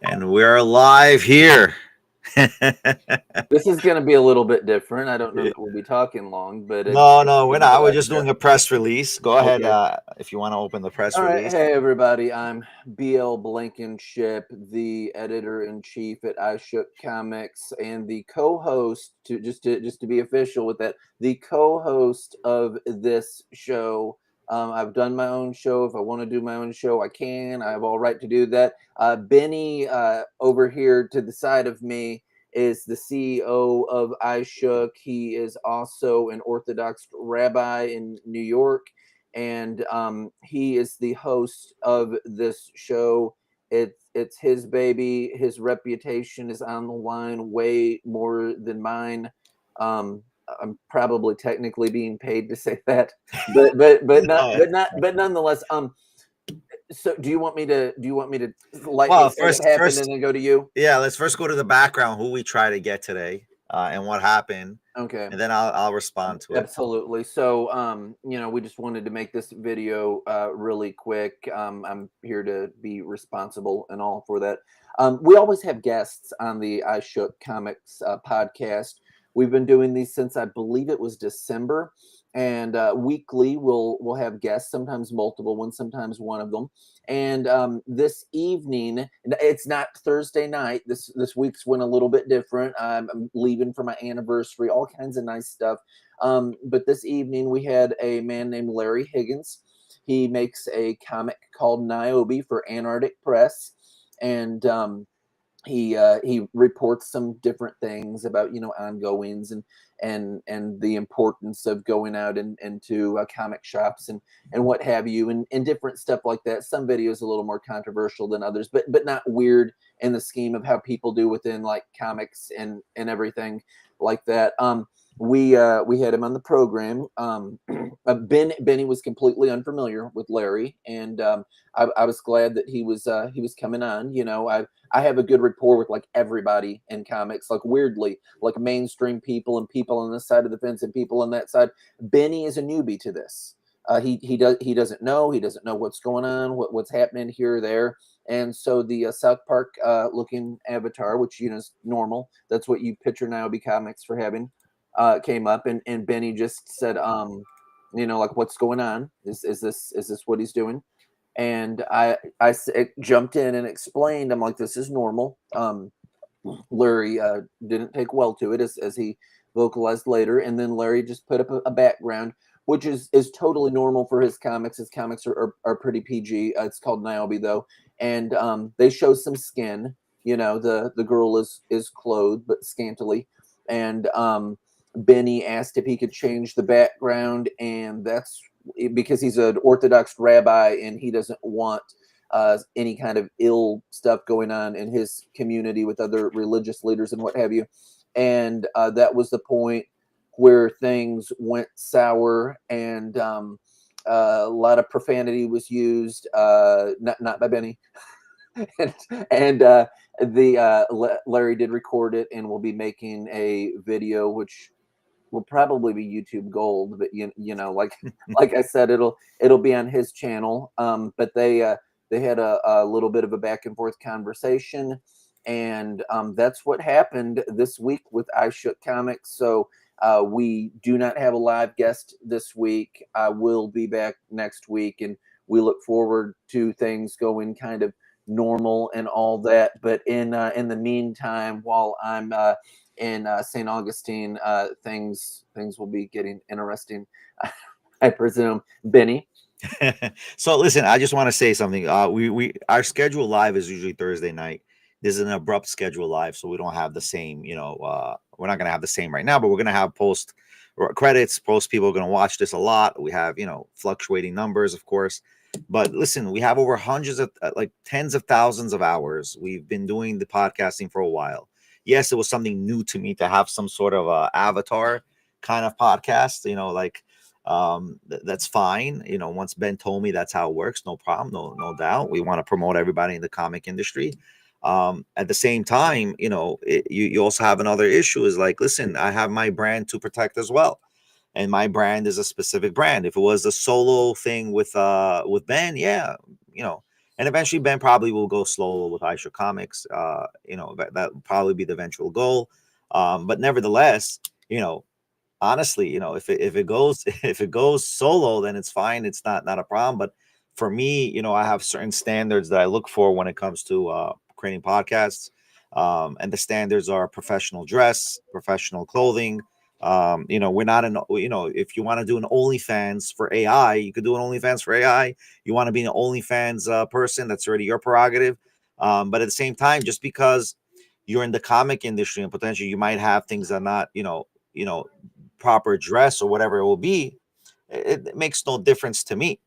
And we're live here. This is going to be a little bit different. I don't know that we'll be talking long, but it's No, we're going to not. go We're out just there. doing a press release. Go ahead, Okay. if you want to open the press All right. release. Hey, everybody. I'm BL Blankenship, the editor in chief at Aishuk Comics, and the co-host to be official with that, the co-host of this show. I've done my own show. If I want to do my own show, I can. I have all right to do that. Benny over here to the side of me is the CEO of Aishuk. He is also an Orthodox rabbi in New York, and he is the host of this show. It's his baby. His reputation is on the line way more than mine. Um, I'm probably technically being paid to say that, No. but nonetheless. So do you want me to lightly Well, say what happened and then go to you? yeah. Let's first go to the background. Who we try to get today, and what happened, Okay. and then I'll respond to it. Absolutely. So, we just wanted to make this video really quick. I'm here to be responsible and all for that. We always have guests on the Ishook Comics podcast. We've been doing these since I believe it was December, and weekly we'll have guests, sometimes multiple ones, sometimes one of them. And this evening, it's not Thursday night. This week's went a little bit different. I'm leaving for my anniversary, all kinds of nice stuff. But this evening we had a man named Larry Higgins. He makes a comic called Naobi for Antarctic Press, and he reports some different things about ongoings and the importance of going out into comic shops and what have you, and different stuff like that. Some videos a little more controversial than others, but not weird in the scheme of how people do within like comics and everything like that. We had him on the program. Benny was completely unfamiliar with Larry, and I was glad that he was coming on. I have a good rapport with like everybody in comics, like weirdly, like mainstream people and people on this side of the fence and people on that side. Benny is a newbie to this. He doesn't know what's going on, what's happening here or there. And so the South Park looking avatar, which is normal, that's what you picture Naobi Comics for having, came up, and Benny just said, like, what's going on? Is this what he's doing? And I jumped in and explained. I'm like, this is normal. Larry didn't take well to it, as he vocalized later, and then Larry just put up a background, which is totally normal for his comics. His comics are pretty PG. It's called Naobi though, and they show some skin. The girl is clothed but scantily, and Benny asked if he could change the background, and that's because he's an Orthodox rabbi and he doesn't want any kind of ill stuff going on in his community with other religious leaders and what have you. And that was the point where things went sour, and a lot of profanity was used, not by Benny. and Larry did record it, and we'll be making a video, which will probably be YouTube Gold, but like I said, it'll be on his channel. But they had a little bit of a back and forth conversation, and that's what happened this week with Aishuk Comics. So we do not have a live guest this week. I will be back next week, and we look forward to things going kind of normal and all that. But in the meantime, while I'm in St. Augustine, things will be getting interesting, I presume. Benny. So listen, I just want to say something. We our schedule live is usually Thursday night. This is an abrupt schedule live, so we don't have the same. We're not gonna have the same right now, but we're gonna have post credits. Post people are gonna watch this a lot. We have fluctuating numbers, of course. But listen, we have over hundreds of like tens of thousands of hours. We've been doing the podcasting for a while. Yes, it was something new to me to have some sort of avatar kind of podcast. That's fine. Once Ben told me that's how it works, no problem, no doubt. We want to promote everybody in the comic industry. At the same time, you also have another issue is like, listen, I have my brand to protect as well. And my brand is a specific brand. If it was a solo thing with Ben, yeah, And eventually Ben probably will go slow with Aishuk Comics. That will probably be the eventual goal. But nevertheless, honestly, if it goes if it goes solo, then it's fine. It's not a problem. But for me, I have certain standards that I look for when it comes to creating podcasts. And the standards are professional dress, professional clothing. We're not if you want to do an OnlyFans for AI, you could do an OnlyFans for AI. You want to be an OnlyFans person, that's already your prerogative. But at the same time, just because you're in the comic industry and potentially you might have things that are not, proper dress or whatever it will be, it makes no difference to me.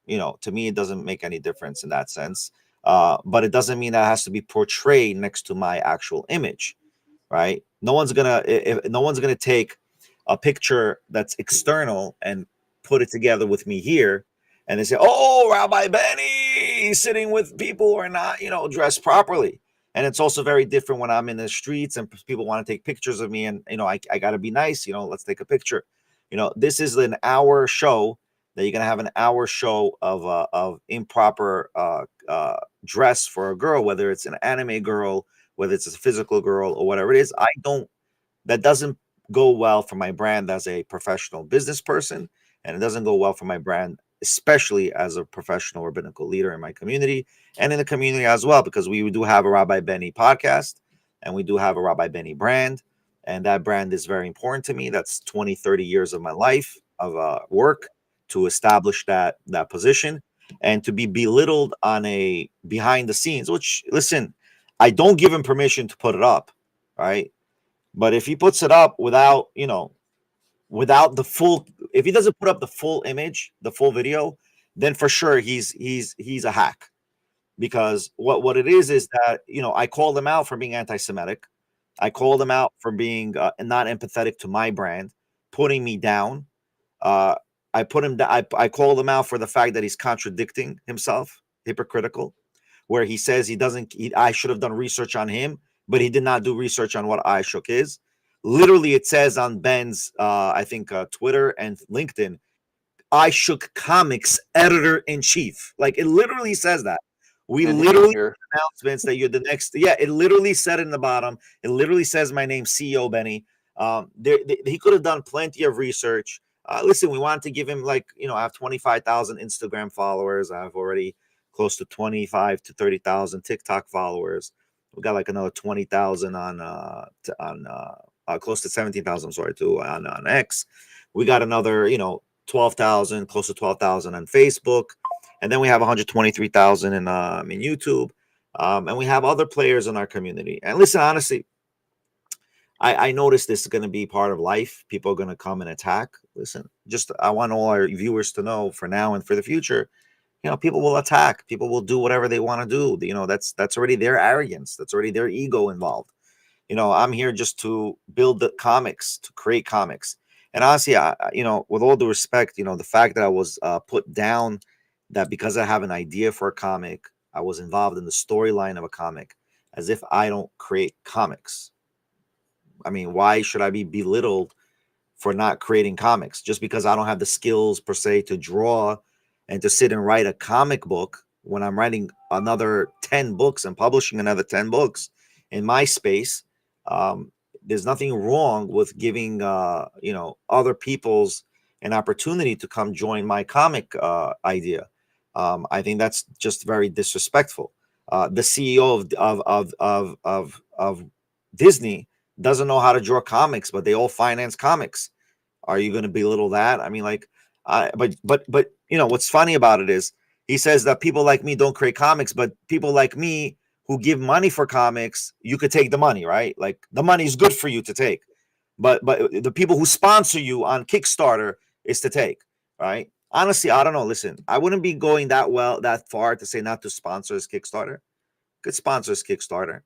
To me, it doesn't make any difference in that sense. But it doesn't mean that it has to be portrayed next to my actual image, right? No one's gonna take a picture that's external and put it together with me here, and they say, "Oh, Rabbi Benny sitting with people who are not, dressed properly." And it's also very different when I'm in the streets and people want to take pictures of me, and I got to be nice. Let's take a picture. This is an hour show that you're gonna have an hour show of improper dress for a girl, whether it's an anime girl, whether it's a physical girl or whatever it is. That doesn't go well for my brand as a professional business person, and it doesn't go well for my brand, especially as a professional rabbinical leader in my community and in the community as well, because we do have a Rabbi Benny podcast and we do have a Rabbi Benny brand, and that brand is very important to me. That's 20, 30 years of my life of work to establish that position, and to be belittled on a behind the scenes, which, listen, I don't give him permission to put it up, right? But if he puts it up without, without the full, if he doesn't put up the full image, the full video, then for sure he's a hack. Because what it is that, I called him out for being anti-Semitic. I called him out for being not empathetic to my brand, putting me down. Uh, I called him out for the fact that he's contradicting himself, hypocritical, where he says I should have done research on him, but he did not do research on what Ishuk is. Literally, it says on Ben's, I think, Twitter and LinkedIn, Aishuk Comics editor in chief. Like, it literally says that. We And literally here, announcements that you're the next. Yeah, it literally said in the bottom. It literally says my name, CEO Benny. He could have done plenty of research. Listen, we wanted to give him, like, I have 25,000 Instagram followers. I have already close to 25 to 30,000 TikTok followers. We got like another 20,000 on close to 17,000. I'm sorry, too, on X. We got another 12,000, close to 12,000 on Facebook, and then we have 123,000 in YouTube, and we have other players in our community. And listen, honestly, I noticed this is going to be part of life. People are going to come and attack. Listen, just I want all our viewers to know, for now and for the future, people will attack. People will do whatever they want to do. That's already their arrogance. That's already their ego involved. I'm here just to build the comics, to create comics. And honestly, with all due respect, the fact that I was put down, that because I have an idea for a comic, I was involved in the storyline of a comic, as if I don't create comics. I mean, why should I be belittled for not creating comics just because I don't have the skills per se to draw and to sit and write a comic book when I'm writing another 10 books and publishing another 10 books in my space? There's nothing wrong with giving other people's an opportunity to come join my comic idea. I think that's just very disrespectful. The CEO of Disney doesn't know how to draw comics, but they all finance comics. Are you going to belittle that? I mean, like, but what's funny about it is he says that people like me don't create comics, but people like me who give money for comics, you could take the money, right? Like, the money is good for you to take, but the people who sponsor you on Kickstarter is to take, right? Honestly, I don't know. Listen, I wouldn't be going that far to say not to sponsor his Kickstarter. Good sponsors Kickstarter.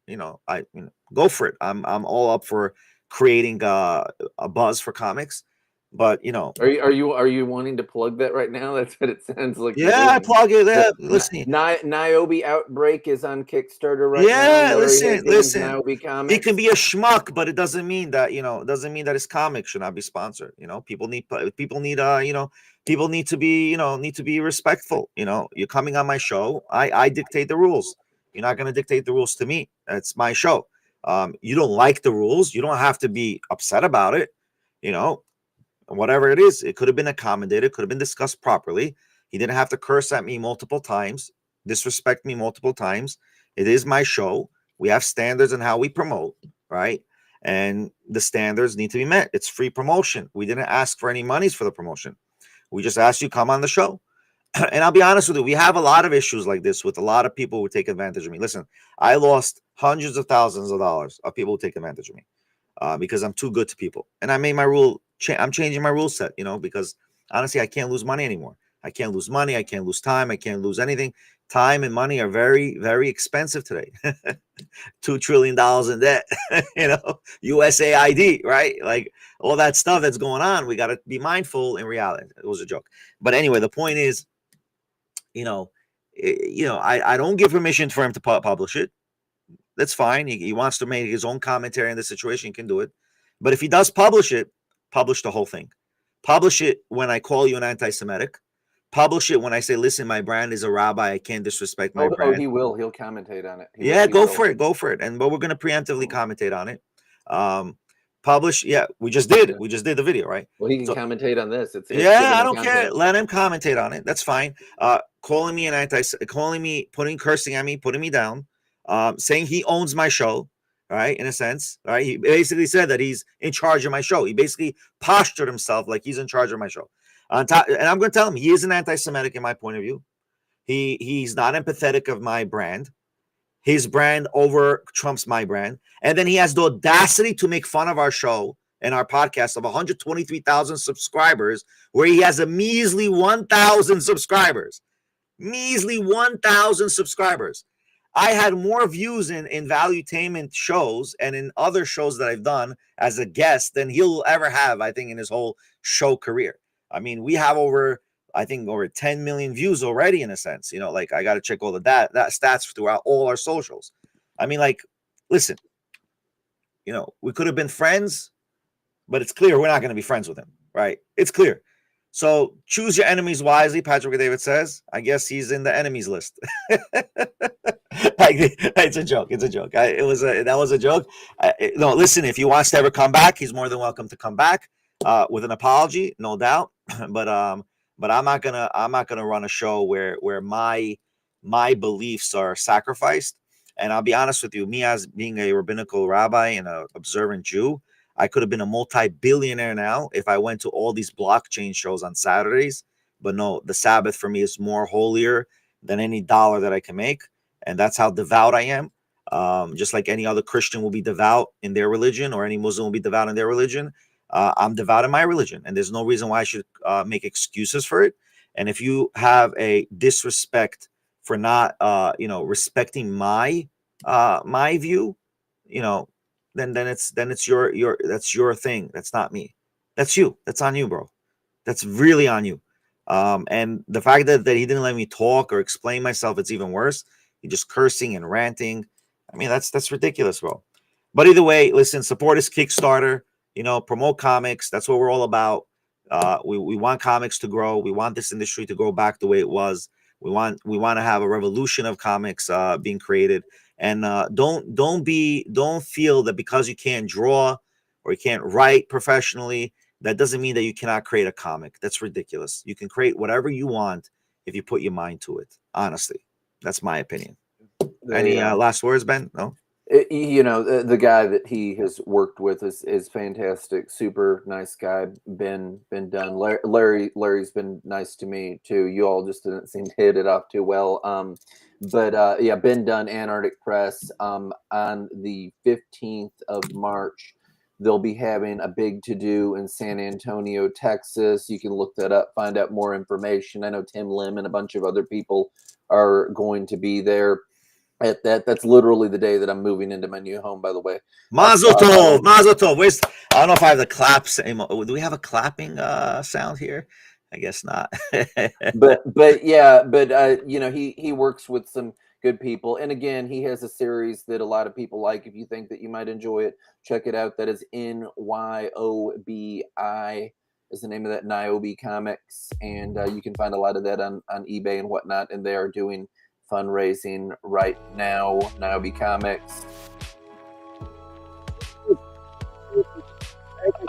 Go for it. I'm all up for creating a buzz for comics. But Are you wanting to plug that right now? That's what it sounds like you're yeah, I doing. plug it. The Yeah, listen. Naobi Outbreak is on Kickstarter right now. Yeah, Larry Higgins, listen. Naobi He can Comics. be a schmuck, but it doesn't mean that it doesn't mean that his comic should not be sponsored. People need people need to be need to be respectful. You're coming on my show. I dictate the rules. You're not going to dictate the rules to me. It's my show. You don't like the rules. You don't have to be upset about it. You know, whatever it is, it could have been accommodated, could have been discussed properly. He didn't have to curse at me multiple times, disrespect me multiple times. It is my show. We have standards in how we promote, right? And the standards need to be met. It's free promotion. We didn't ask for any monies for the promotion. We just asked you come on the show. And I'll be honest with you, we have a lot of issues like this with a lot of people who take advantage of me. Listen, I lost hundreds of thousands of dollars of people who take advantage of me because I'm too good to people. And I made my rule. I'm changing my rule set, because honestly, I can't lose money anymore. I can't lose money. I can't lose time. I can't lose anything. Time and money are very, very expensive today. $2 trillion in debt, USAID, right? Like all that stuff that's going on. We got to be mindful in reality. It was a joke. But anyway, the point is, I don't give permission for him to publish it. That's fine. He wants to make his own commentary on the situation. He can do it. But if he does publish it, publish the whole thing. Publish it when I call you an anti-Semitic. Publish it when I say, listen, my brand is a rabbi. I can't disrespect my brand. He will. He'll commentate on it. Go for it. Go for it. But we're going to preemptively commentate on it. Publish. Yeah, we just did. We just did the video, right? Well, he can commentate on this. I don't care. Let him commentate on it. That's fine. Calling me, cursing at me, putting me down, saying he owns my show, right? In a sense, right? He basically said that he's in charge of my show. He basically postured himself like he's in charge of my show. And I'm going to tell him he is an anti-Semitic in my point of view. He's not empathetic of my brand. His brand over trumps my brand. And then he has the audacity to make fun of our show and our podcast of 123,000 subscribers, where he has a measly 1,000 subscribers. Measly 1,000 subscribers. I had more views in valuetainment shows and in other shows that I've done as a guest than he'll ever have, I think, in his whole show career. I mean, we have over 10 million views already, in a sense. Like I got to check all of that stats throughout all our socials. I mean, like, listen, we could have been friends, but it's clear we're not going to be friends with him, right? It's clear. So choose your enemies wisely, Patrick David says. I guess he's in the enemies list. It's a joke. It's a joke. That was a joke. No, listen, if he wants to ever come back, he's more than welcome to come back with an apology, no doubt. But I'm not gonna run a show where my beliefs are sacrificed. And I'll be honest with you, me as being a rabbinical rabbi and an observant Jew, I could have been a multi-billionaire now if I went to all these blockchain shows on Saturdays. But no, the Sabbath for me is more holier than any dollar that I can make. And that's how devout I am. Just like any other Christian will be devout in their religion, or any Muslim will be devout in their religion. I'm devout in my religion, and there's no reason why I should make excuses for it. And if you have a disrespect for not, respecting my view, then it's your that's your thing. That's not me. That's you. That's on you, bro. That's really on you. And the fact that he didn't let me talk or explain myself, it's even worse. He just cursing and ranting. I mean, that's ridiculous, bro. But either way, listen, support his Kickstarter. Promote comics. That's what we're all about. We want comics to grow. We want this industry to go back the way it was. We want to have a revolution of comics being created. And don't feel that because you can't draw or you can't write professionally, that doesn't mean that you cannot create a comic. That's ridiculous. You can create whatever you want if you put your mind to it. Honestly, that's my opinion. Any last words, Ben? No. The guy that he has worked with is fantastic, super nice guy. Been done. Larry's been nice to me too. You all just didn't seem to hit it off too well. But been done. Antarctic Press. On the 15th of March, they'll be having a big to-do in San Antonio, Texas. You can look that up, find out more information. I know Tim Lim and a bunch of other people are going to be there. That's literally the day that I'm moving into my new home, by the way. Mazel tov, mazel tov. Where's, I don't know if I have the claps. Do we have a clapping sound here? I guess not. but yeah, but you know, he works with some good people, and again, he has a series that a lot of people like. If you think that you might enjoy it, check it out. That is Nyobi is the name of that, Naobi Comics, and you can find a lot of that on eBay and whatnot. And they are doing fundraising right now. Naobi Comics.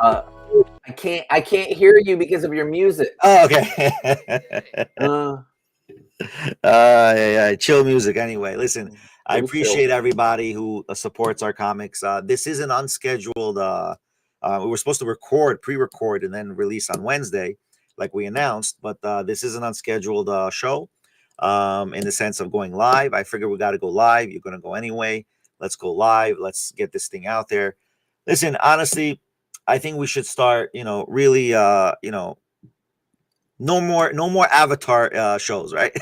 I can't hear you because of your music. Oh, okay. Yeah, chill music. Anyway, listen, I appreciate everybody who supports our comics. This is an unscheduled. We were supposed to pre-record, and then release on Wednesday, like we announced. But this is an unscheduled show. In the sense of going live. I figure we got to go live. You're going to go anyway. Let's go live. Let's get this thing out there. Listen, honestly, I think we should start, really, no more avatar shows, right?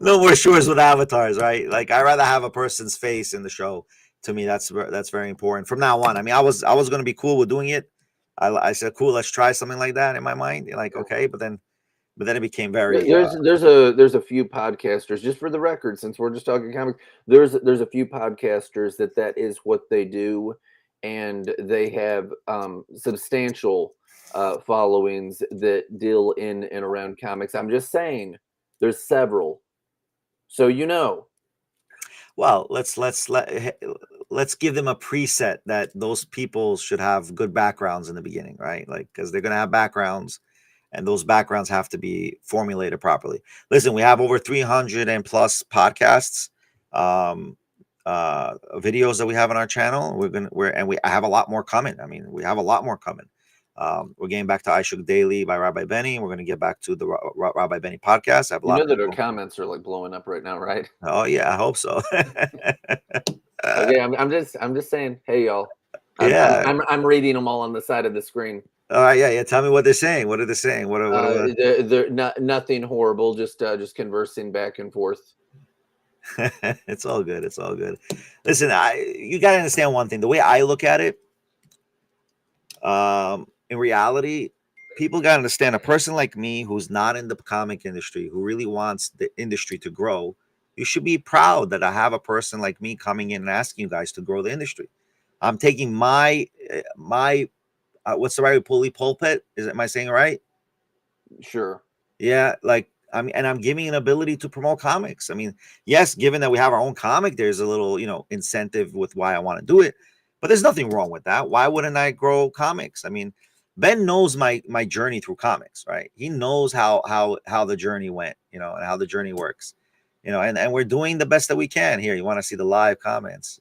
No more shows with avatars, right? Like, I'd rather have a person's face in the show. To me, that's very important from now on. I mean, I was going to be cool with doing it. I said, cool, let's try something like that in my mind. Like, okay, but then it became very. There's a few podcasters, just for the record, since we're just talking comics. There's a few podcasters that is what they do, and they have substantial followings that deal in and around comics. I'm just saying, there's several, so you know. Well, let's give them a preset that those people should have good backgrounds in the beginning, right? Like, because they're gonna have backgrounds, and those backgrounds have to be formulated properly. Listen, we have over 300 and plus podcasts, videos that we have on our channel. I have a lot more coming. I mean, we have a lot more coming. We're getting back to Aishuk Daily by Rabbi Benny. We're going to get back to the Rabbi Benny podcast. I have a lot that our comments are like blowing up right now, right? Oh yeah, I hope so. Okay, I'm just saying, hey y'all. I'm reading them all on the side of the screen. All right, yeah. Tell me what they're saying. What are they saying? They're nothing horrible. Just conversing back and forth. It's all good. It's all good. Listen, you got to understand one thing. The way I look at it, in reality, people got to understand, a person like me who's not in the comic industry, who really wants the industry to grow, you should be proud that I have a person like me coming in and asking you guys to grow the industry. I'm taking my what's the right pulpit? Am I saying it right? Sure. Yeah, like, I mean, and I'm giving an ability to promote comics. I mean, yes, given that we have our own comic, there's a little, incentive with why I want to do it. But there's nothing wrong with that. Why wouldn't I grow comics? I mean, Ben knows my journey through comics, right? He knows how the journey went, and how the journey works, and we're doing the best that we can here. You want to see the live comments?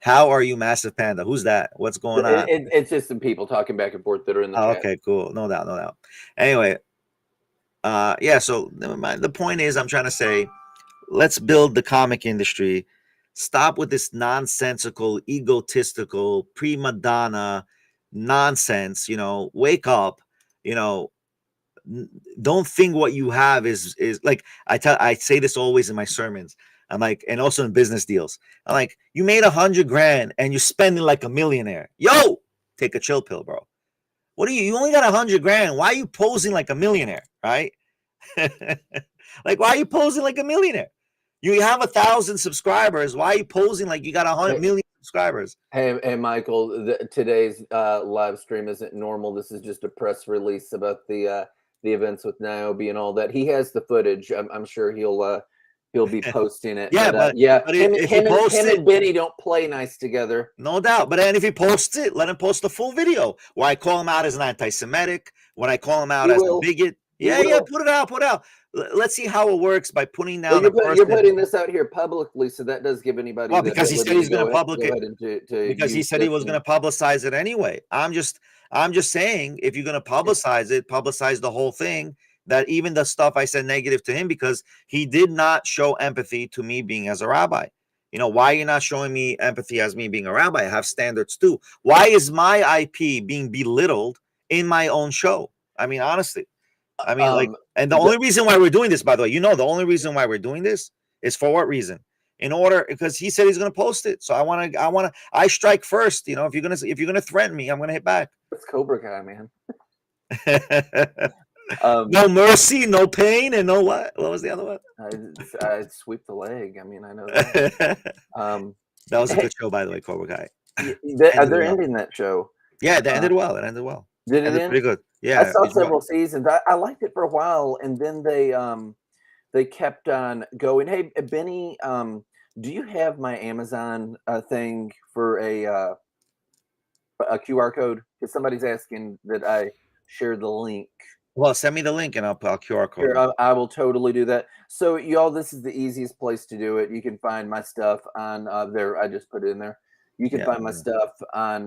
How are you, Massive Panda? Who's that? What's going on? It's just some people talking back and forth that are in the chat. Okay, cool. No doubt. Anyway, yeah. So the point is, I'm trying to say, let's build the comic industry. Stop with this nonsensical, egotistical, prima donna nonsense. Wake up. Don't think what you have is like, I say this always in my sermons. I'm like, and also in business deals. I'm like, you made $100,000 and you're spending like a millionaire. Yo, take a chill pill, bro. What are you only got $100,000. Why are you posing like a millionaire? Right? Like, why are you posing like a millionaire? You have 1,000 subscribers. Why are you posing like you got 100 million subscribers? Hey, Michael, today's live stream isn't normal. This is just a press release about the events with Naobi and all that. He has the footage. I'm sure he'll be posting it. Yeah, but him and Benny don't play nice together. No doubt. But then if he posts it, let him post the full video. Where I call him out as an anti-Semitic, when I call him out as a bigot. Yeah, put it out. Let's see how it works by putting down. Well, you're putting this out here publicly, so that does give anybody. Well, because he said he's going to because he said he was going to publicize it anyway. I'm just saying, if you're going to publicize it, publicize the whole thing. That even the stuff I said negative to him, because he did not show empathy to me being as a rabbi. Why are you not showing me empathy as me being a rabbi? I have standards too. Why is my IP being belittled in my own show? I mean, honestly, I mean, like, and the only reason why we're doing this, by the way, you know, the only reason why we're doing this is for what reason? In order, because he said he's gonna post it. So I strike first. You know, if you're gonna threaten me, I'm gonna hit back. It's Cobra Kai, man. No mercy, no pain, and no what? What was the other one? I'd sweep the leg. I mean, I know that. That was a good show, by the way, Cobra Kai. They're ending that show. Yeah, that ended well. It ended well. Did it end? Pretty good. Yeah, I saw several seasons. I liked it for a while, and then they kept on going. Hey, Benny, do you have my Amazon thing for a QR code? Because somebody's asking that I share the link. Well, send me the link and I'll QR code. Sure, I will totally do that. So, y'all, this is the easiest place to do it. You can find my stuff on there. I just put it in there. You can find my stuff on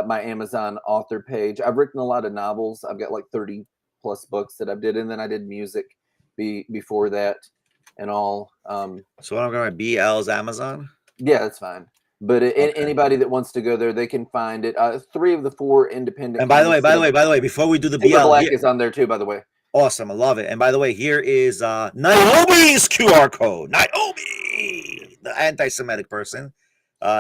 my Amazon author page. I've written a lot of novels. I've got like 30 plus books that I've did, and then I did music before that and all. So what I'm going to BL's Amazon? Yeah, that's fine. But anybody that wants to go there, they can find it. 3 of the 4 independent. And by the way, before we do the BL, Black is on there too, by the way. Awesome, I love it. And by the way, here is Naobi's QR code. Naobi, the anti-Semitic person.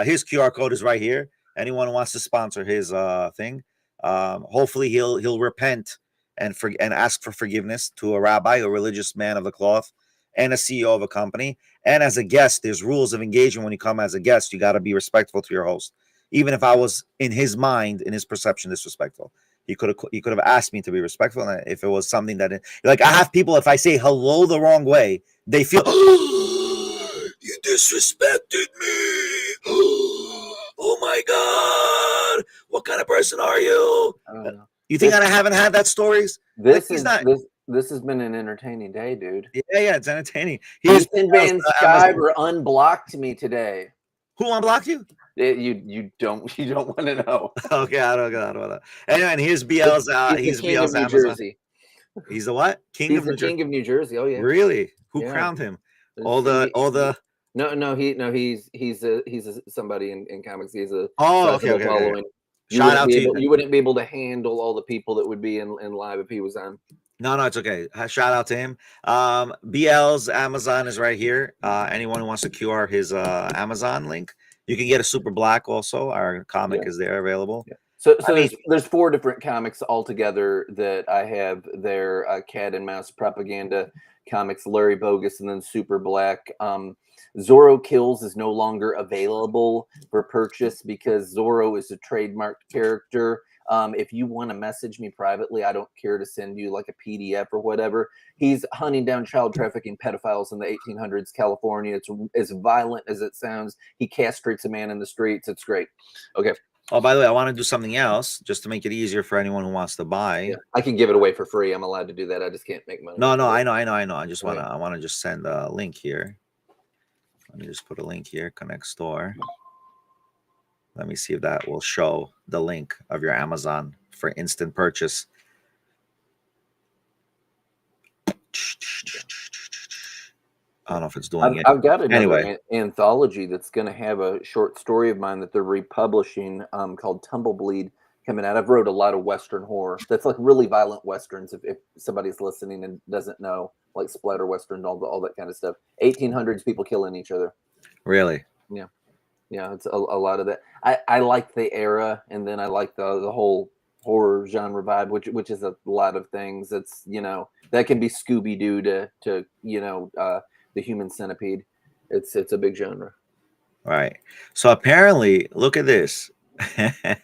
His QR code is right here. Anyone who wants to sponsor his thing, hopefully he'll repent and ask for forgiveness to a rabbi, a religious man of the cloth, and a CEO of a company. And as a guest, there's rules of engagement. When you come as a guest, you got to be respectful to your host. Even if I was, in his mind, in his perception, disrespectful, he could have asked me to be respectful. And if it was something that, like, I have people, if I say hello the wrong way, they feel, oh, you disrespected me. Oh my God, what kind of person are you? You think I haven't had that stories? This has been an entertaining day, dude. Yeah, it's entertaining. Ethan Van Sciver unblocked me today. Who unblocked you? You don't want to know. Okay, I don't know. Anyway, and here's BL's. He's King BL's of New Amazon. Jersey. He's the what? King of New Jersey. Oh yeah. Really? Who crowned him? All the. No. He's somebody in comics. He's a okay. Following. Shout out to you. You wouldn't be able to handle all the people that would be in live if he was on. No, it's okay. Shout out to him. BL's Amazon is right here. Anyone who wants to QR his Amazon link, you can get a Super Black also. Our comic is there available. Yeah. So there's 4 different comics altogether that I have there. Cat and Mouse Propaganda Comics, Larry Bogus, and then Super Black. Zorro Kills is no longer available for purchase because Zorro is a trademarked character. If you want to message me privately, I don't care to send you like a PDF or whatever. He's hunting down child trafficking pedophiles in the 1800s California. It's as violent as it sounds. He castrates a man in the streets. It's great. Okay. Oh, by the way, I want to do something else just to make it easier for anyone who wants to buy. Yeah, I can give it away for free. I'm allowed to do that. I just can't make money. No, I know. I just want to. I want to just send a link here. Let me just put a link here. Connect store. Let me see if that will show the link of your Amazon for instant purchase. I don't know if it's doing it. I've got another anthology that's going to have a short story of mine that they're republishing called Tumblebleed coming out. I've wrote a lot of Western horror. That's like really violent Westerns. If somebody's listening and doesn't know, like splatter Western, all that kind of stuff. 1800s, people killing each other. Really? Yeah, it's a lot of that. I like the era, and then I like the whole horror genre vibe, which is a lot of things. It's that can be Scooby-Doo to the Human Centipede. It's a big genre. Right. So apparently, look at this. That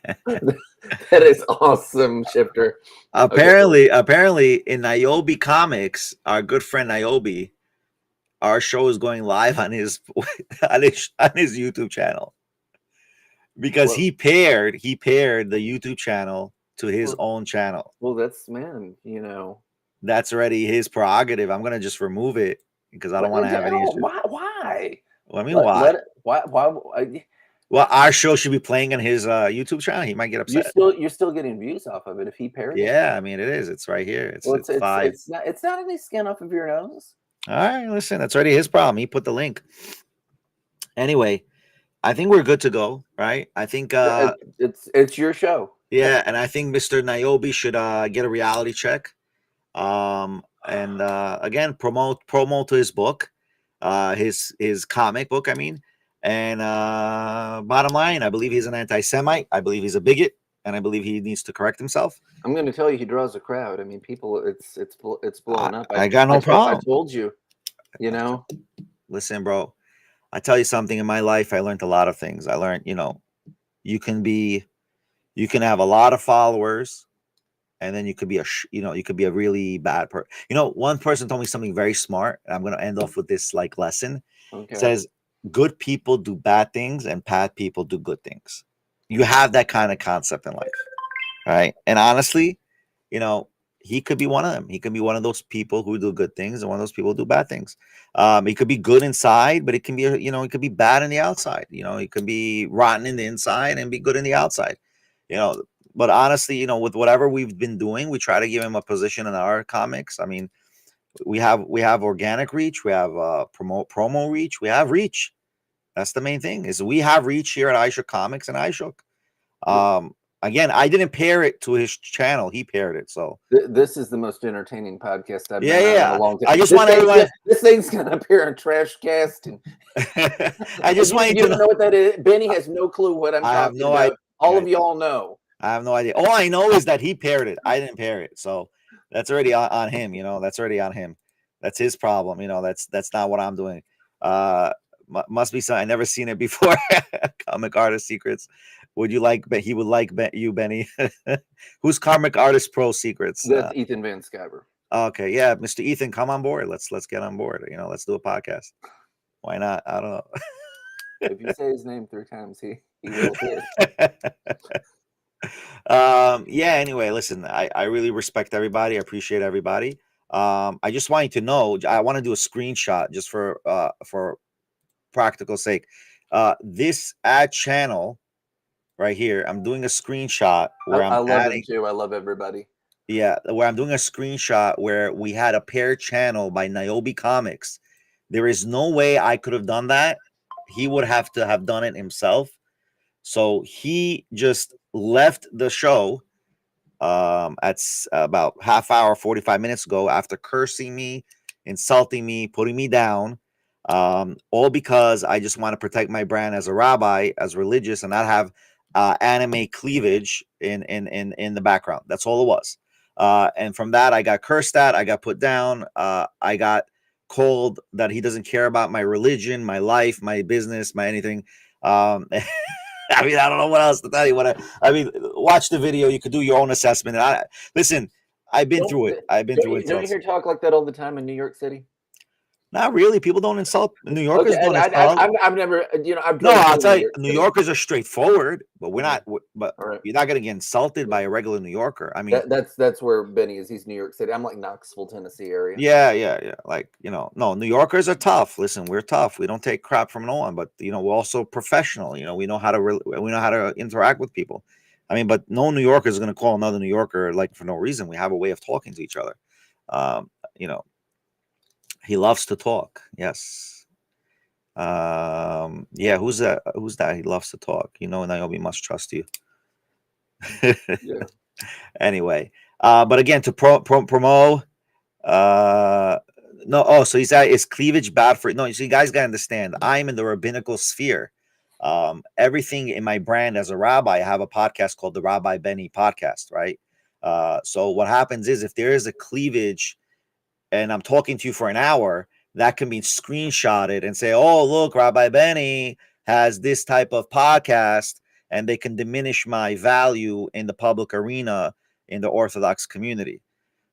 is awesome, Shifter. Apparently, in Naobi Comics, our good friend Naobi, our show is going live on his YouTube channel because he paired the YouTube channel to his own channel. Well, that's that's already his prerogative. I'm gonna just remove it because I don't want to have any issues. Why? Well, I mean, why? Why? Well, our show should be playing on his YouTube channel. He might get upset. You're still getting views off of it if he paired it. Yeah, I mean, it is. It's right here. It's 5. It's not any skin off of your nose. All right, listen, that's already his problem. He put the link. Anyway, I think we're good to go, right? I think it's your show. Yeah, and I think Mr. Naobi should get a reality check. And again, promote to his book, his comic book, I mean. And bottom line, I believe he's an anti-Semite. I believe he's a bigot, and I believe he needs to correct himself. I'm going to tell you, he draws a crowd. I mean, people, it's blowing up. I got no problem. I told you, you know. Listen, bro, I tell you something. In my life, I learned a lot of things. I learned, you know, you can have a lot of followers, and then you could be you could be a really bad person. You know, one person told me something very smart. And I'm going to end off with this like lesson. Okay. It says, good people do bad things and bad people do good things. You have that kind of concept in life, right? And honestly, you know, he could be one of them. He could be one of those people who do good things and one of those people who do bad things. He could be good inside, but it can be, you know, it could be bad in the outside. You know, he could be rotten in the inside and be good in the outside. You know, but honestly, you know, with whatever we've been doing, we try to give him a position in our comics. I mean, we have organic reach, we have promo reach, we have reach. That's the main thing, is we have reach here at Aishuk Comics and Ishook. Again, I didn't pair it to his channel; he paired it. So this is the most entertaining podcast I've been on in a long time. I just want everyone. This thing's gonna appear in Trash Cast, and I just want you to know what that is. Benny has no clue what I'm talking about. Idea. All of y'all know. I have no idea. All I know is that he paired it. I didn't pair it, so that's already on him. You know, that's already on him. That's his problem. You know, that's not what I'm doing. Must be something I never seen it before. Comic artist secrets. Would you like? He would like you, Benny. Who's comic artist pro secrets? That's Ethan Van Sciver. Okay, yeah, Mr. Ethan, come on board. Let's get on board. You know, let's do a podcast. Why not? I don't know. If you say his name 3 times, he will hear. Yeah. Anyway, listen, I really respect everybody. I appreciate everybody. I just want you to know. I want to do a screenshot just for practical sake. This ad channel right here, I'm doing a screenshot where I love him too. I love everybody. Yeah, where I'm doing a screenshot where we had a paired channel by Naobi Comics. There is no way I could have done that. He would have to have done it himself. So he just left the show at about half hour, 45 minutes ago, after cursing me, insulting me, putting me down. All because I just want to protect my brand as a rabbi, as religious, and not have anime cleavage in the background. That's all it was. And from that, I got cursed at, I got put down, I got called that he doesn't care about my religion, my life, my business, my anything. I mean, I don't know what else to tell you. I mean, watch the video. You could do your own assessment. Listen, I've been through it. I've been through it. Don't you hear talk like that all the time in New York City? Not really. People don't insult New Yorkers. Okay, I've never, you know, no, I'll tell you, New Yorkers are straightforward, but we're not. But right. You're not going to get insulted by a regular New Yorker. I mean, that's where Benny is. He's New York City. I'm like Knoxville, Tennessee area. Yeah. Like, you know, no, New Yorkers are tough. Listen, we're tough. We don't take crap from no one. But you know, we're also professional. You know, we know how to interact with people. I mean, but no New Yorker is going to call another New Yorker like for no reason. We have a way of talking to each other. You know. He loves to talk. Yes. Yeah. Who's that? He loves to talk. You know, Naomi must trust you. Yeah. Anyway, but again, to promote. No. Oh, so he said, is cleavage bad for? No. So you guys gotta understand. I'm in the rabbinical sphere. Everything in my brand as a rabbi, I have a podcast called the Rabbi Beni podcast, right? So what happens is if there is a cleavage, and I'm talking to you for an hour, that can be screenshotted and say, oh, look, Rabbi Benny has this type of podcast, and they can diminish my value in the public arena in the Orthodox community.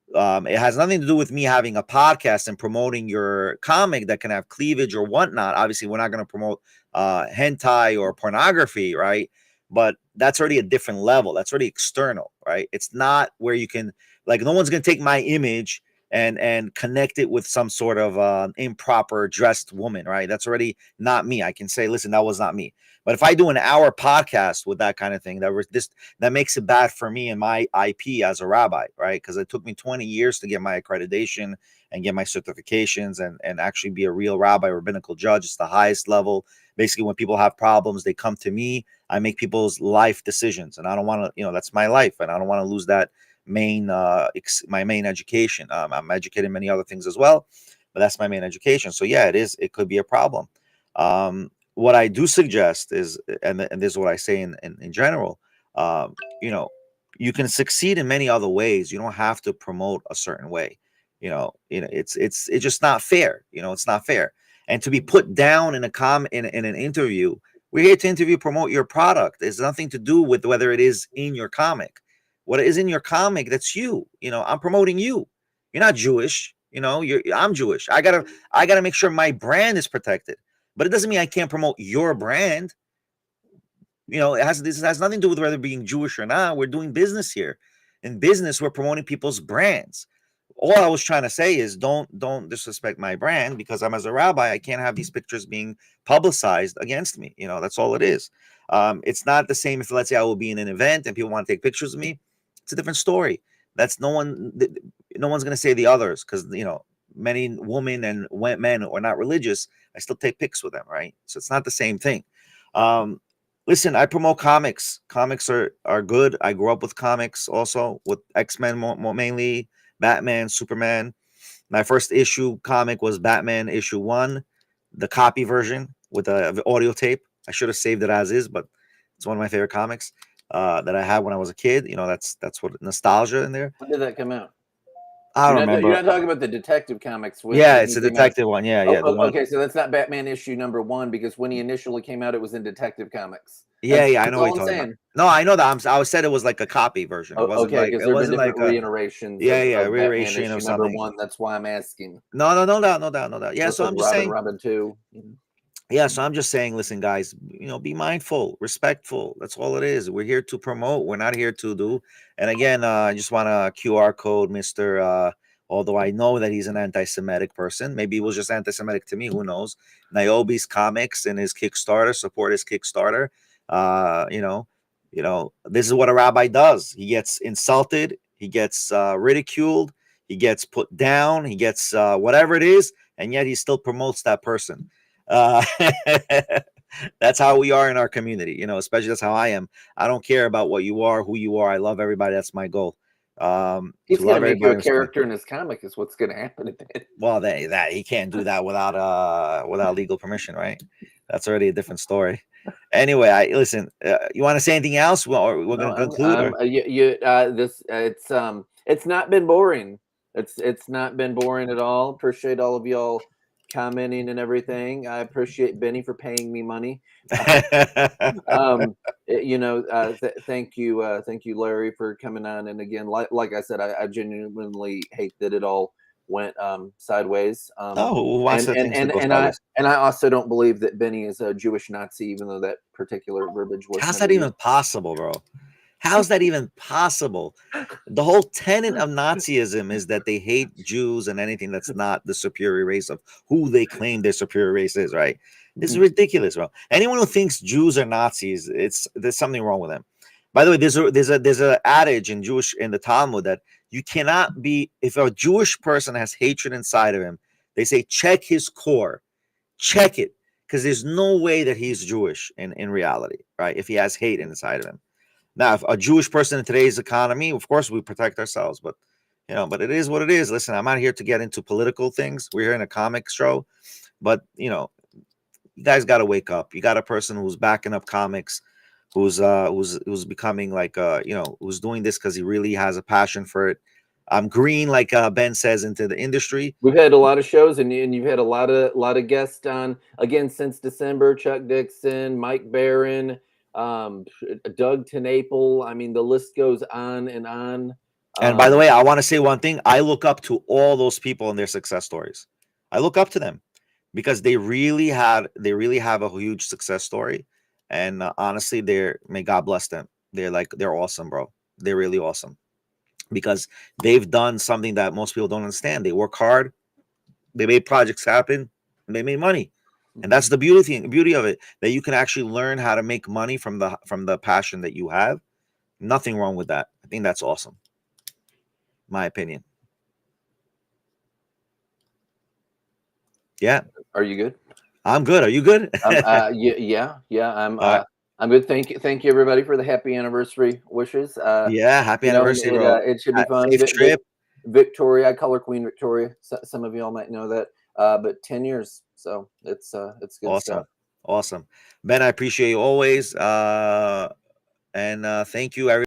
It has nothing to do with me having a podcast and promoting your comic that can have cleavage or whatnot. Obviously, we're not going to promote hentai or pornography, right? But that's already a different level. That's already external, right? It's not where you can, like, no one's going to take my image and connect it with some sort of improper dressed woman, right? That's already not me. I can say, listen, that was not me. But if I do an hour podcast with that kind of thing, that makes it bad for me and my IP as a rabbi, right? Because it took me 20 years to get my accreditation and get my certifications and actually be a real rabbi, rabbinical judge. It's the highest level. Basically, when people have problems, they come to me. I make people's life decisions, and I don't want to, you know, that's my life, and I don't want to lose that my main education. I'm educated in many other things as well, but that's my main education. So yeah, it could be a problem. What I do suggest is, and this is what I say in general, you know, you can succeed in many other ways. You don't have to promote a certain way. It's just not fair. It's not fair. And to be put down in in an interview, we're here to interview, promote your product. It's nothing to do with whether it is in your comic. What is in your comic, that's you. I'm promoting you. You're not Jewish. I'm Jewish. I gotta make sure my brand is protected. But it doesn't mean I can't promote your brand. This has nothing to do with whether being Jewish or not. We're doing business here. In business, we're promoting people's brands. All I was trying to say is don't disrespect my brand, because I'm, as a rabbi, I can't have these pictures being publicized against me. That's all it is. It's not the same if, let's say, I will be in an event and people want to take pictures of me. It's a different story. That's no one's going to say the others, because many women and men who are not religious, I still take pics with them, right? So it's not the same thing. Listen, I promote comics. Comics are good. I grew up with comics, also with X-Men more mainly, Batman, Superman. My first issue comic was Batman issue 1, the copy version with the audio tape. I should have saved it as is, but it's one of my favorite comics that I had when I was a kid. That's what nostalgia in there. When did that come out? I don't remember. You're not talking about the Detective Comics. Yeah, it's a detective one. Yeah, yeah. Okay, so that's not Batman issue number 1, because when he initially came out, it was in Detective Comics. Yeah, I know what you're talking about. No, I know that. I said it was like a copy version. It wasn't okay, because there have been different like reiterations. Yeah, reiteration of something. Number 1. That's why I'm asking. No doubt. Yeah, so I'm just saying. Robin 2. Yeah, so I'm just saying, listen, guys, be mindful, respectful. That's all it is. We're here to promote. We're not here to do. And again, I just want a QR code, Mr. Although I know that he's an anti-Semitic person. Maybe he was just anti-Semitic to me. Who knows? Naobi's comics and his Kickstarter. Support his Kickstarter. This is what a rabbi does. He gets insulted. He gets ridiculed. He gets put down. He gets whatever it is. And yet he still promotes that person. That's how we are in our community, especially that's how I am. I don't care about what you are, who you are. I love everybody. That's my goal. He's gonna make you a character in his comic is what's gonna happen. Well, that he can't do that without legal permission, right? That's already a different story. Anyway, listen. You want to say anything else? We're gonna conclude. It's not been boring. It's not been boring at all. Appreciate all of y'all commenting and everything. I appreciate Benny for paying me money. Thank you, Larry, for coming on. And again, like I said, I genuinely hate that it all went sideways. And I also don't believe that Benny is a Jewish Nazi, even though that particular verbiage was. How's that even possible, bro? How's that even possible? The whole tenet of Nazism is that they hate Jews and anything that's not the superior race of who they claim their superior race is, right? This is ridiculous, bro. Anyone who thinks Jews are Nazis, there's something wrong with them. By the way, there's a adage in the Talmud that you cannot be, if a Jewish person has hatred inside of him, they say check his core, check it, because there's no way that he's Jewish in reality, right? If he has hate inside of him. Now, if a Jewish person in today's economy, of course, we protect ourselves, but it is what it is. Listen, I'm not here to get into political things. We're here in a comic show, but you guys got to wake up. You got a person who's backing up comics, who's becoming like who's doing this because he really has a passion for it. I'm green, like Ben says, into the industry. We've had a lot of shows, and you've had a lot of guests on again since December. Chuck Dixon, Mike Barron. Doug Tenaple. I mean, the list goes on and on. And by the way, I want to say one thing. I look up to all those people and their success stories. I look up to them because they really have a huge success story. And honestly, may God bless them. They're awesome, bro. They're really awesome because they've done something that most people don't understand. They work hard. They made projects happen. And they made money. And that's the beauty of it, that you can actually learn how to make money from the passion that you have. Nothing wrong with that. I think that's awesome. My opinion. Yeah. Are you good? I'm good. Are you good? Yeah. I'm good. Thank you everybody for the happy anniversary wishes. Yeah, happy You know, anniversary, bro. it should be fun. Safe trip. Victoria, I call her Queen Victoria. Some of y'all might know that. But 10 years, so it's good Awesome. stuff. Awesome. Ben, I appreciate you always. And thank you, everyone.